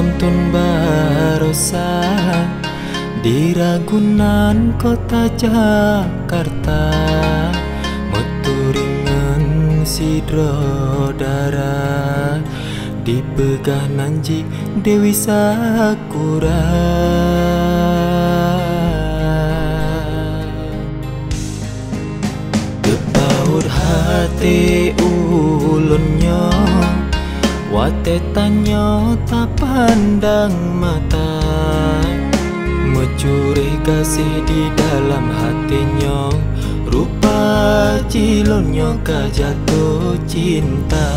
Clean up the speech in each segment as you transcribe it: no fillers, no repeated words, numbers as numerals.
pantun barosa di Ragunan kota Jakarta, meturingan sidrodara dipegah nanji Dewi Sakura. Tepaur hati ulunnya, wate tanyo tak pandang mata, mencuri kasih di dalam hatinya, rupa cilonnya jatuh cinta.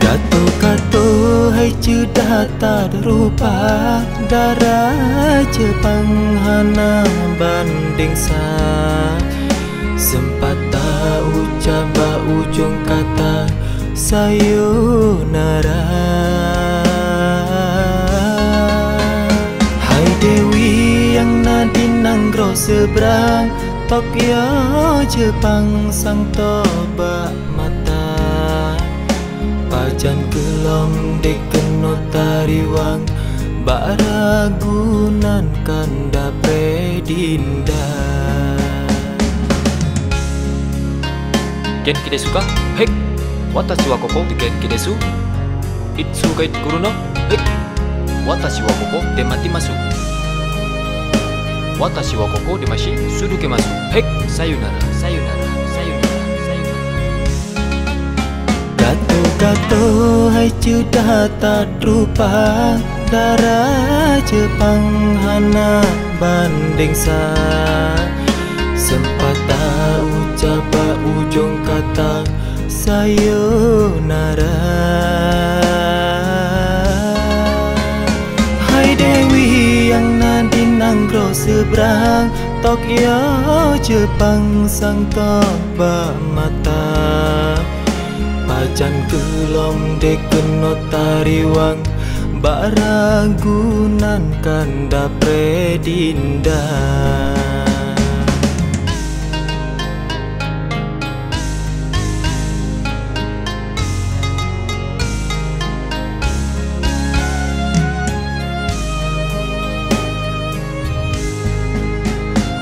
Gato-gato hai cedah tak rupa, darah Jepang hana banding sa, sempat tak ucap ujung kata sayonara. Hai Dewi yang nadin nanggro seberang, Tokyo Jepang sang toba mata, pajan kelong dekeno tariwang, Bak Ragunan kanda predinda. Genki desu ka? Hek! Watashi wa koko de genki desu. Itsu ga itkuru no? Hek! Watashi wa koko de matimasu. Watashi wa koko de mashi surukemasu. Hek! Sayonara, sayonara, sayonara, sayonara. Gato-gato hai cedah tak rupa, darah Jepang hana banding sa, sempat tak ucap ujung kata sayonara. Hai Dewi yang nadin nanggro seberang, Tokyo Jepang sang toba mata, pajan kelong dekeno tariwang, Bak Ragunan kanda predinda.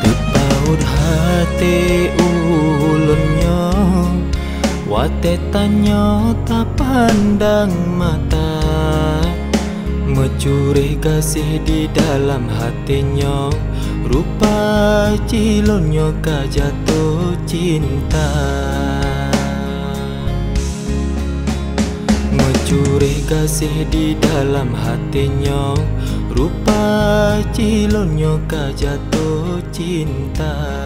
Tepaur hati ulunnya, wate tanyo tak pandang mata, mencuri kasih di dalam hatinya, rupa cilonnya jatuh cinta. Mencuri kasih di dalam hatinya, rupa cilonnya jatuh cinta.